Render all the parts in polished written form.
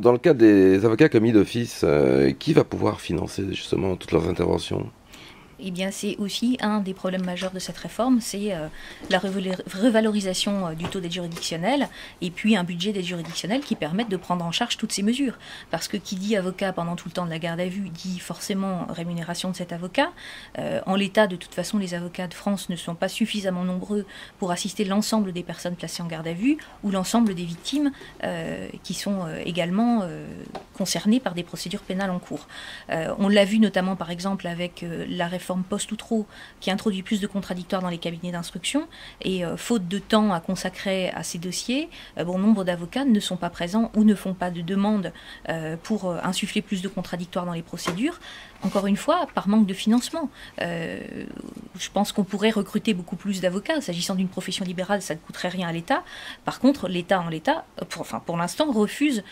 dans le cas des avocats commis d'office, qui va pouvoir financer justement toutes leurs interventions ? Eh bien, c'est aussi un des problèmes majeurs de cette réforme, c'est la revalorisation du taux d'aide juridictionnelle et puis un budget d'aide juridictionnelle qui permette de prendre en charge toutes ces mesures. Parce que qui dit avocat pendant tout le temps de la garde à vue dit forcément rémunération de cet avocat. En l'état, de toute façon, les avocats de France ne sont pas suffisamment nombreux pour assister l'ensemble des personnes placées en garde à vue ou l'ensemble des victimes qui sont également concernées par des procédures pénales en cours. On l'a vu notamment par exemple avec la réforme post-Outreau qui introduit plus de contradictoires dans les cabinets d'instruction et faute de temps à consacrer à ces dossiers, bon nombre d'avocats ne sont pas présents ou ne font pas de demande pour insuffler plus de contradictoires dans les procédures. Encore une fois, par manque de financement. Je pense qu'on pourrait recruter beaucoup plus d'avocats. S'agissant d'une profession libérale, ça ne coûterait rien à l'État. Par contre, l'État, pour l'instant, refuse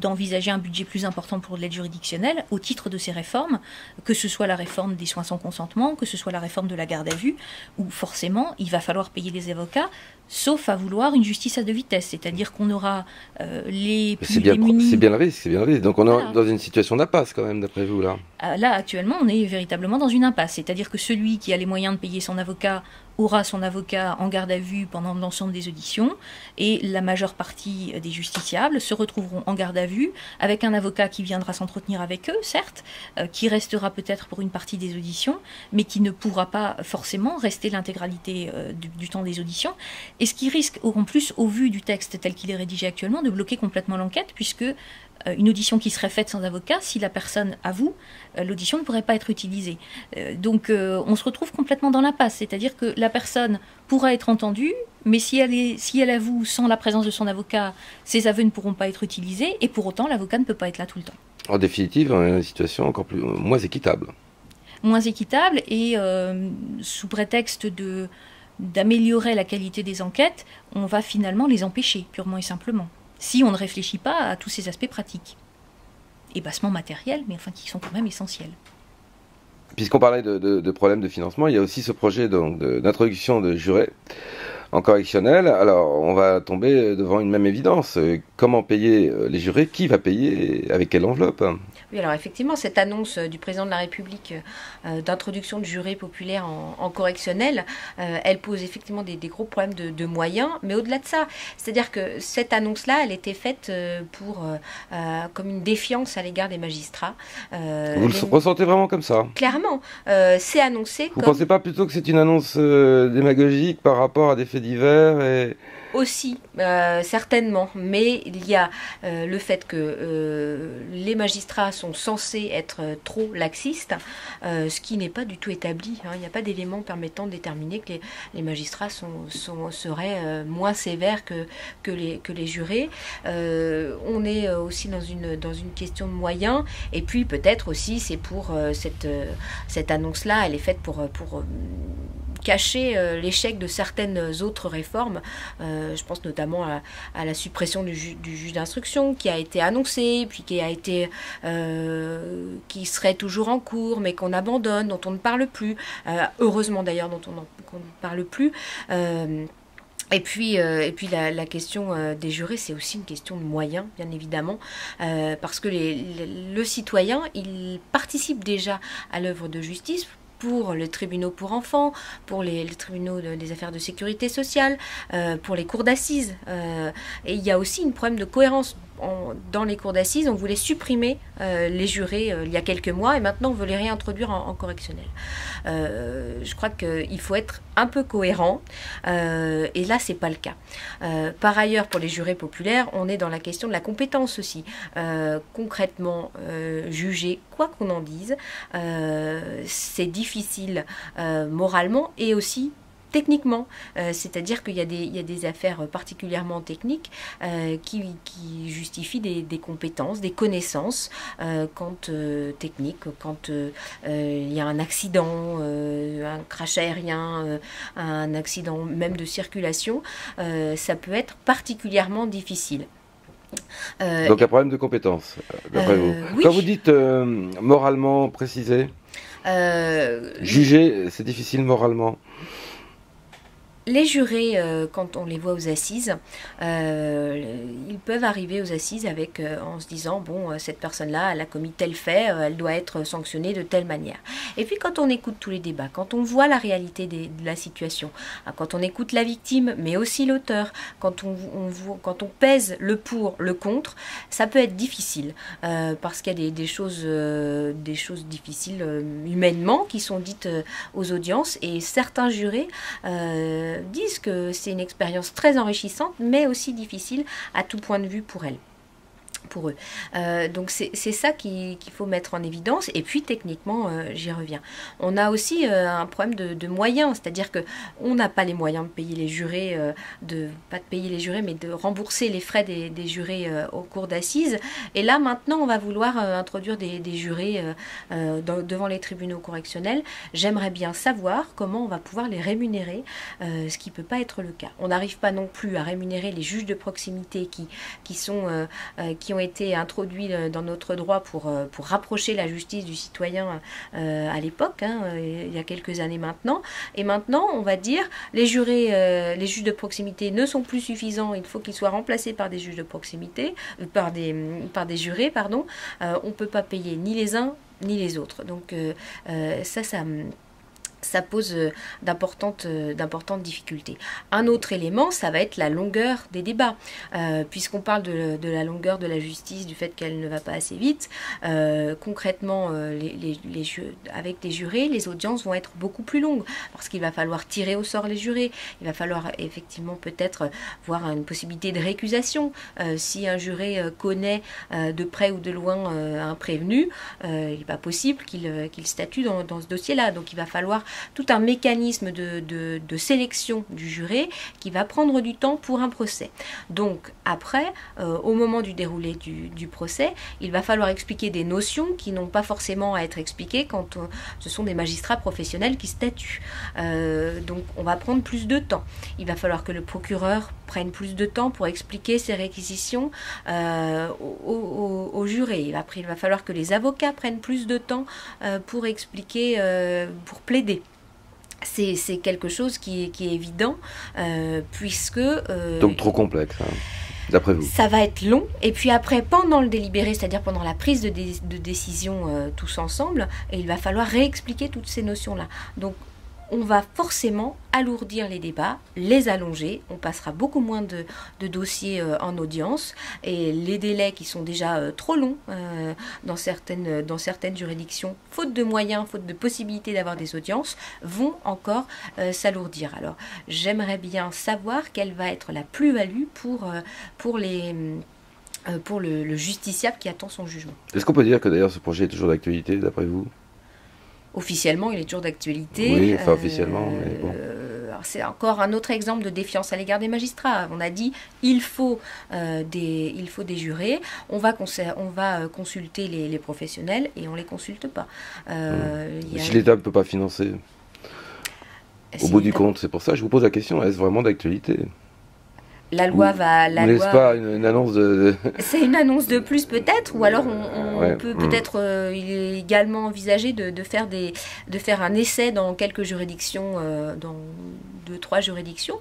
d'envisager un budget plus important pour l'aide juridictionnelle au titre de ces réformes, que ce soit la réforme des soins sans consentement, que ce soit la réforme de la garde à vue, où forcément, il va falloir payer les avocats, sauf à vouloir une justice à deux vitesses. C'est-à-dire qu'on aura les plus démunis... C'est bien le risque, c'est bien le risque. Donc on est dans une situation d'impasse quand même, d'après vous, là. Là, actuellement, on est véritablement dans une impasse. C'est-à-dire que celui qui a les moyens de payer son avocat aura son avocat en garde à vue pendant l'ensemble des auditions et la majeure partie des justiciables se retrouveront en garde à vue avec un avocat qui viendra s'entretenir avec eux, certes, qui restera peut-être pour une partie des auditions, mais qui ne pourra pas forcément rester l'intégralité du temps des auditions. Et ce qui risque, en plus, au vu du texte tel qu'il est rédigé actuellement, de bloquer complètement l'enquête, puisque une audition qui serait faite sans avocat, si la personne avoue, l'audition ne pourrait pas être utilisée. Donc on se retrouve complètement dans l'impasse, c'est-à-dire que la personne pourra être entendue, mais si elle avoue sans la présence de son avocat, ses aveux ne pourront pas être utilisés, et pour autant l'avocat ne peut pas être là tout le temps. En définitive, on est dans une situation encore moins équitable. Moins équitable, et sous prétexte d'améliorer la qualité des enquêtes, on va finalement les empêcher, purement et simplement. Si on ne réfléchit pas à tous ces aspects pratiques et bassement matériels, mais enfin qui sont quand même essentiels. Puisqu'on parlait de problèmes de financement, il y a aussi ce projet d'introduction de jurés en correctionnel. Alors, on va tomber devant une même évidence. Comment payer les jurés? Qui va payer? Avec quelle enveloppe? Oui, alors effectivement, cette annonce du président de la République d'introduction de jurés populaires en correctionnel, elle pose effectivement des gros problèmes de moyens, mais au-delà de ça, c'est-à-dire que cette annonce-là, elle était faite comme une défiance à l'égard des magistrats. Vous le ressentez vraiment comme ça? Clairement, c'est annoncé Vous ne pensez pas plutôt que c'est une annonce démagogique par rapport à des faits divers Aussi, certainement, mais il y a le fait que les magistrats sont censés être trop laxistes, ce qui n'est pas du tout établi. Hein. Il n'y a pas d'éléments permettant de déterminer que les magistrats seraient moins sévères que les jurés. On est aussi dans une question de moyens, et puis peut-être aussi c'est pour cette annonce-là, elle est faite pour cacher l'échec de certaines autres réformes. Je pense notamment à la suppression du juge d'instruction qui a été annoncée, puis qui serait toujours en cours, mais qu'on abandonne, dont on ne parle plus. Heureusement d'ailleurs, qu'on ne parle plus. Et puis la question des jurés, c'est aussi une question de moyens, bien évidemment, parce que le citoyen, il participe déjà à l'œuvre de justice pour les tribunaux pour enfants, pour les tribunaux des affaires de sécurité sociale, pour les cours d'assises. Et il y a aussi un problème de cohérence. Dans les cours d'assises, on voulait supprimer les jurés il y a quelques mois, et maintenant on veut les réintroduire en correctionnel. Je crois qu'il faut être un peu cohérent, et là c'est pas le cas. Par ailleurs, pour les jurés populaires, on est dans la question de la compétence aussi. Concrètement, juger quoi qu'on en dise, c'est difficile moralement et aussi techniquement, c'est-à-dire qu'il y a des affaires particulièrement techniques qui justifient des compétences, des connaissances techniques, quand il y a un accident, un crash aérien, un accident même de circulation, ça peut être particulièrement difficile. Donc un problème de compétences, d'après vous. Oui. Quand vous dites moralement précisé, juger, c'est difficile moralement. Les jurés, quand on les voit aux assises, ils peuvent arriver aux assises avec, en se disant, bon, cette personne-là, elle a commis tel fait, elle doit être sanctionnée de telle manière. Et puis quand on écoute tous les débats, quand on voit la réalité de la situation, quand on écoute la victime, mais aussi l'auteur, quand on pèse le pour, le contre, ça peut être difficile, parce qu'il y a des choses difficiles humainement qui sont dites aux audiences, et certains jurés disent que c'est une expérience très enrichissante, mais aussi difficile à tout point de vue pour eux. Donc c'est ça qu'il faut mettre en évidence. Et puis techniquement, j'y reviens. On a aussi un problème de moyens, c'est-à-dire qu'on n'a pas les moyens de payer les jurés, mais de rembourser les frais des jurés au cours d'assises. Et là maintenant, on va vouloir introduire des jurés devant les tribunaux correctionnels. J'aimerais bien savoir comment on va pouvoir les rémunérer, ce qui ne peut pas être le cas. On n'arrive pas non plus à rémunérer les juges de proximité qui ont été introduits dans notre droit pour rapprocher la justice du citoyen à l'époque, il y a quelques années maintenant. Et maintenant, on va dire, les juges de proximité ne sont plus suffisants, il faut qu'ils soient remplacés par des juges de proximité, par des jurés, pardon. On ne peut pas payer ni les uns ni les autres. Donc ça pose d'importantes difficultés. Un autre élément, ça va être la longueur des débats. Puisqu'on parle de la longueur de la justice, du fait qu'elle ne va pas assez vite, concrètement, avec des jurés, les audiences vont être beaucoup plus longues, parce qu'il va falloir tirer au sort les jurés, il va falloir effectivement peut-être voir une possibilité de récusation. Si un juré connaît de près ou de loin un prévenu, il n'est pas possible qu'il statue dans ce dossier-là. Donc il va falloir tout un mécanisme de sélection du juré qui va prendre du temps pour un procès. Donc après, au moment du déroulé du procès, il va falloir expliquer des notions qui n'ont pas forcément à être expliquées quand ce sont des magistrats professionnels qui statuent. Donc on va prendre plus de temps. Il va falloir que le procureur prenne plus de temps pour expliquer ses réquisitions aux jurés. Après, il va falloir que les avocats prennent plus de temps pour expliquer, pour plaider. C'est quelque chose qui est évident, puisque... Donc trop complexe, d'après vous. Ça va être long, et puis après, pendant le délibéré, c'est-à-dire pendant la prise de décision tous ensemble, il va falloir réexpliquer toutes ces notions-là. Donc on va forcément alourdir les débats, les allonger, on passera beaucoup moins de dossiers en audience, et les délais qui sont déjà trop longs dans certaines juridictions, faute de moyens, faute de possibilités d'avoir des audiences, vont encore s'alourdir. Alors j'aimerais bien savoir quelle va être la plus-value pour le justiciable qui attend son jugement. Est-ce qu'on peut dire que d'ailleurs ce projet est toujours d'actualité, d'après vous ? Officiellement, il est toujours d'actualité. Oui, enfin officiellement, mais bon. C'est encore un autre exemple de défiance à l'égard des magistrats. On a dit il faut des jurés, on va consulter les professionnels, et on ne les consulte pas. Si l'État ne peut pas financer, au bout du compte, c'est pour ça que je vous pose la question, est-ce vraiment d'actualité ? La loi va... N'est-ce pas une annonce de... C'est une annonce de plus peut-être, ou alors on peut peut-être, il est également envisagé de faire un essai dans quelques juridictions, dans 2-3 juridictions,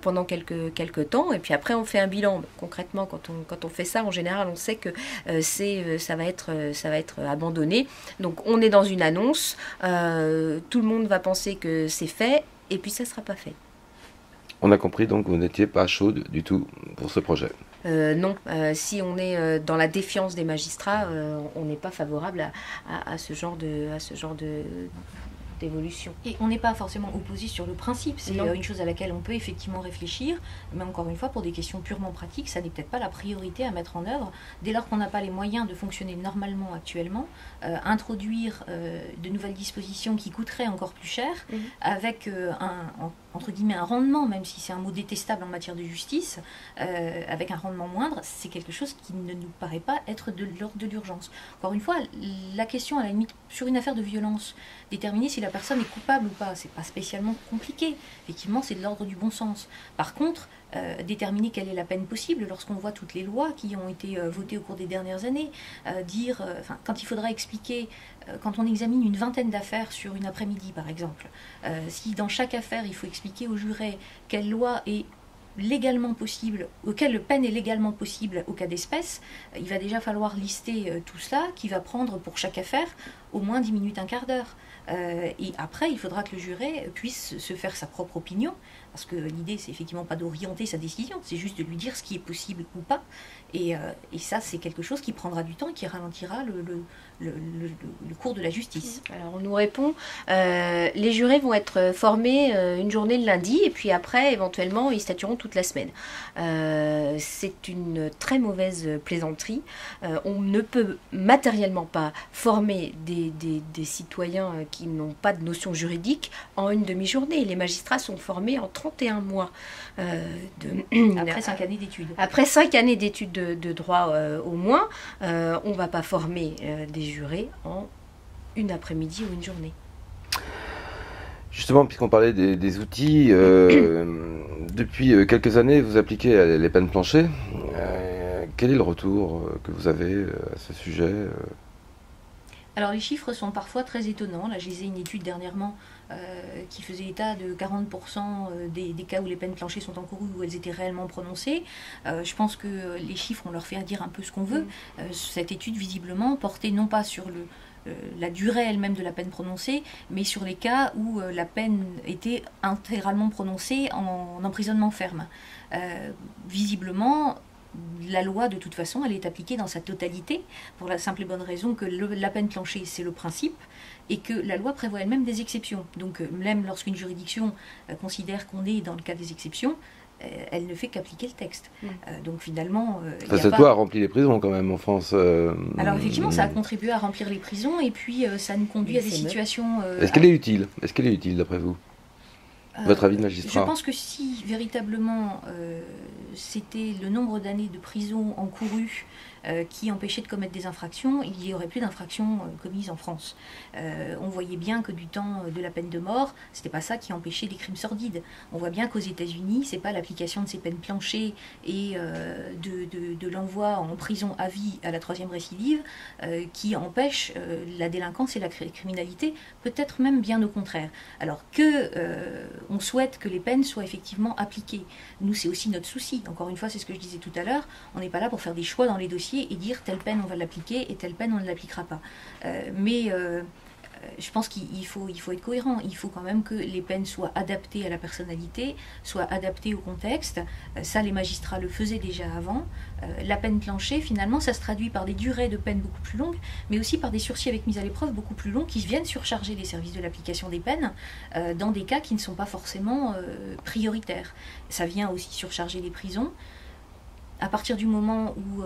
pendant quelques temps, et puis après on fait un bilan. Concrètement, quand on fait ça, en général, on sait que ça va être abandonné. Donc on est dans une annonce, tout le monde va penser que c'est fait, et puis ça ne sera pas fait. On a compris donc que vous n'étiez pas chaude du tout pour ce projet. Non, si on est dans la défiance des magistrats, on n'est pas favorable à ce genre d'évolution. Et on n'est pas forcément opposé sur le principe, c'est une chose à laquelle on peut effectivement réfléchir, mais encore une fois, pour des questions purement pratiques, ça n'est peut-être pas la priorité à mettre en œuvre. Dès lors qu'on n'a pas les moyens de fonctionner normalement actuellement, introduire de nouvelles dispositions qui coûteraient encore plus cher, avec entre guillemets un rendement, même si c'est un mot détestable en matière de justice, avec un rendement moindre, c'est quelque chose qui ne nous paraît pas être de l'ordre de l'urgence. Encore une fois, la question à la limite, sur une affaire de violence, déterminer si la personne est coupable ou pas, c'est pas spécialement compliqué. Effectivement, c'est de l'ordre du bon sens. Par contre, déterminer quelle est la peine possible lorsqu'on voit toutes les lois qui ont été votées au cours des dernières années, quand il faudra expliquer, quand on examine une vingtaine d'affaires sur une après-midi par exemple, si dans chaque affaire il faut expliquer expliquer aux jurés quelle loi est légalement possible, quelle peine est légalement possible au cas d'espèce, il va déjà falloir lister tout cela, qui va prendre pour chaque affaire au moins 10 minutes, un quart d'heure. Et après, il faudra que le juré puisse se faire sa propre opinion, parce que l'idée, c'est effectivement pas d'orienter sa décision, c'est juste de lui dire ce qui est possible ou pas. Et ça, c'est quelque chose qui prendra du temps et qui ralentira le cours de la justice. Alors, on nous répond, les jurés vont être formés une journée le lundi, et puis après, éventuellement, ils statueront toute la semaine. C'est une très mauvaise plaisanterie. On ne peut matériellement pas former des citoyens qui n'ont pas de notion juridique en une demi-journée. Les magistrats sont formés en 31 mois. Après 5 années d'études. Après 5 années d'études de droit au moins, on ne va pas former des jurés en une après-midi ou une journée. Justement, puisqu'on parlait des outils, depuis quelques années, vous appliquez les peines planchées. Quel est le retour que vous avez à ce sujet Alors les chiffres sont parfois très étonnants. Là, j'ai une étude dernièrement qui faisait état de 40% des cas où les peines planchées sont encourues, où elles étaient réellement prononcées. Je pense que les chiffres, on leur fait dire un peu ce qu'on veut. Cette étude, visiblement, portait non pas sur la durée elle-même de la peine prononcée, mais sur les cas où la peine était intégralement prononcée en emprisonnement ferme. Visiblement, la loi, de toute façon, elle est appliquée dans sa totalité, pour la simple et bonne raison que la peine planchée, c'est le principe, et que la loi prévoit elle-même des exceptions. Donc, même lorsqu'une juridiction considère qu'on est dans le cas des exceptions, elle ne fait qu'appliquer le texte. Donc finalement... cette loi a rempli les prisons quand même en France. Alors effectivement, ça a contribué à remplir les prisons, et puis ça nous conduit à des situations... Est-ce qu'elle est utile? Est-ce qu'elle est utile d'après vous? Votre avis de magistrat? Je pense que si véritablement c'était le nombre d'années de prison encourues qui empêchait de commettre des infractions, il n'y aurait plus d'infractions commises en France. On voyait bien que du temps de la peine de mort, c'était pas ça qui empêchait des crimes sordides. On voit bien qu'aux États-Unis, c'est pas l'application de ces peines planchées et de l'envoi en prison à vie à la 3e récidive qui empêche la délinquance et la criminalité, peut-être même bien au contraire. Alors que on souhaite que les peines soient effectivement appliquées. Nous, c'est aussi notre souci. Encore une fois, c'est ce que je disais tout à l'heure, on n'est pas là pour faire des choix dans les dossiers et dire telle peine on va l'appliquer et telle peine on ne l'appliquera pas. Je pense qu'il faut être cohérent. Il faut quand même que les peines soient adaptées à la personnalité, soient adaptées au contexte. Ça, les magistrats le faisaient déjà avant. La peine planchée, finalement, ça se traduit par des durées de peine beaucoup plus longues, mais aussi par des sursis avec mise à l'épreuve beaucoup plus longs qui viennent surcharger les services de l'application des peines dans des cas qui ne sont pas forcément prioritaires. Ça vient aussi surcharger les prisons. À partir du moment où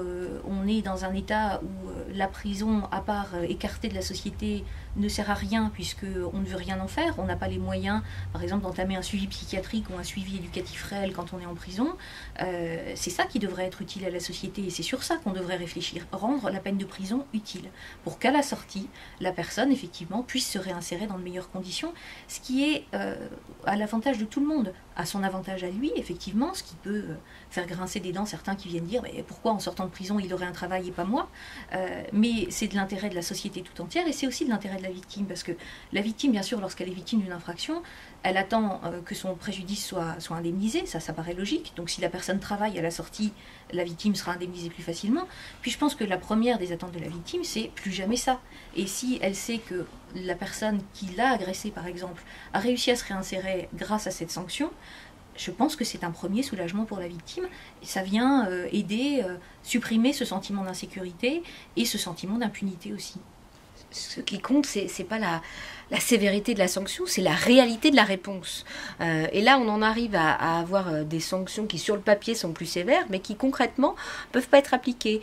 on est dans un état où la prison, à part écartée de la société, ne sert à rien puisqu'on ne veut rien en faire, on n'a pas les moyens, par exemple, d'entamer un suivi psychiatrique ou un suivi éducatif réel quand on est en prison, c'est ça qui devrait être utile à la société et c'est sur ça qu'on devrait réfléchir, rendre la peine de prison utile, pour qu'à la sortie, la personne, effectivement, puisse se réinsérer dans de meilleures conditions, ce qui est à l'avantage de tout le monde, à son avantage à lui, effectivement, ce qui peut faire grincer des dents certains qui viennent dire mais pourquoi en sortant de prison il aurait un travail et pas moi, mais c'est de l'intérêt de la société tout entière et c'est aussi de l'intérêt de la victime, parce que la victime, bien sûr, lorsqu'elle est victime d'une infraction, elle attend que son préjudice soit indemnisé, ça paraît logique, donc si la personne travaille à la sortie, la victime sera indemnisée plus facilement, puis je pense que la première des attentes de la victime, c'est plus jamais ça, et si elle sait que la personne qui l'a agressée, par exemple, a réussi à se réinsérer grâce à cette sanction, je pense que c'est un premier soulagement pour la victime, et ça vient aider, supprimer ce sentiment d'insécurité et ce sentiment d'impunité aussi. Ce qui compte, c'est pas la sévérité de la sanction, c'est la réalité de la réponse. Et là, on en arrive à avoir des sanctions qui, sur le papier, sont plus sévères, mais qui, concrètement, peuvent pas être appliquées.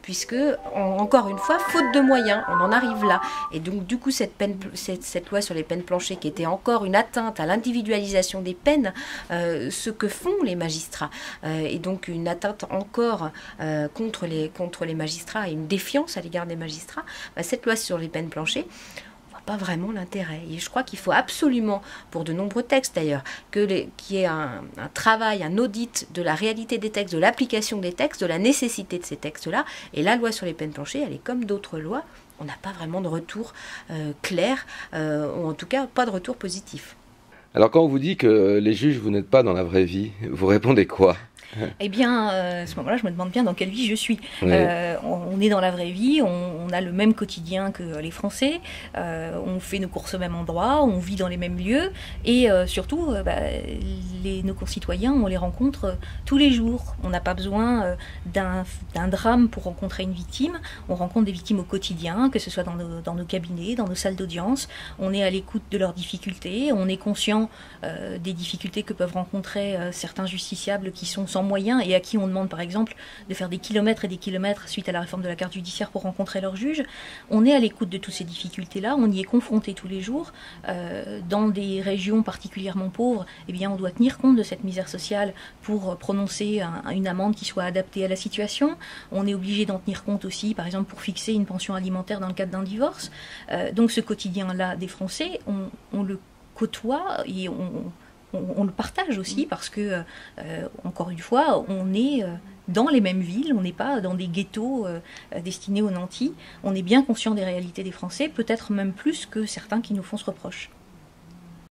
Puisque, encore une fois, faute de moyens, on en arrive là. Et donc, du coup, cette loi sur les peines planchées, qui était encore une atteinte à l'individualisation des peines, ce que font les magistrats, et donc une atteinte encore contre les magistrats, et une défiance à l'égard des magistrats, cette loi sur les peines planchées, pas vraiment l'intérêt. Et je crois qu'il faut absolument, pour de nombreux textes d'ailleurs, qu'il y ait un travail, un audit de la réalité des textes, de l'application des textes, de la nécessité de ces textes-là. Et la loi sur les peines planchées, elle est comme d'autres lois, on n'a pas vraiment de retour clair, ou en tout cas pas de retour positif. Alors quand on vous dit que les juges, vous n'êtes pas dans la vraie vie, vous répondez quoi? Eh bien, à ce moment-là, je me demande bien dans quelle vie je suis. Oui. On est dans la vraie vie, on a le même quotidien que les Français, on fait nos courses au même endroit, on vit dans les mêmes lieux, et surtout, nos concitoyens, on les rencontre tous les jours. On n'a pas besoin d'un drame pour rencontrer une victime, on rencontre des victimes au quotidien, que ce soit dans nos cabinets, dans nos salles d'audience, on est à l'écoute de leurs difficultés, on est conscient des difficultés que peuvent rencontrer certains justiciables qui sont sans moyens et à qui on demande par exemple de faire des kilomètres et des kilomètres suite à la réforme de la carte judiciaire pour rencontrer leur juge. On est à l'écoute de toutes ces difficultés-là, on y est confronté tous les jours. Dans des régions particulièrement pauvres, eh bien, on doit tenir compte de cette misère sociale pour prononcer une amende qui soit adaptée à la situation. On est obligé d'en tenir compte aussi, par exemple, pour fixer une pension alimentaire dans le cadre d'un divorce. Donc ce quotidien-là des Français, on le côtoie et on le partage aussi parce que, encore une fois, on est dans les mêmes villes, on n'est pas dans des ghettos destinés aux nantis. On est bien conscient des réalités des Français, peut-être même plus que certains qui nous font ce reproche.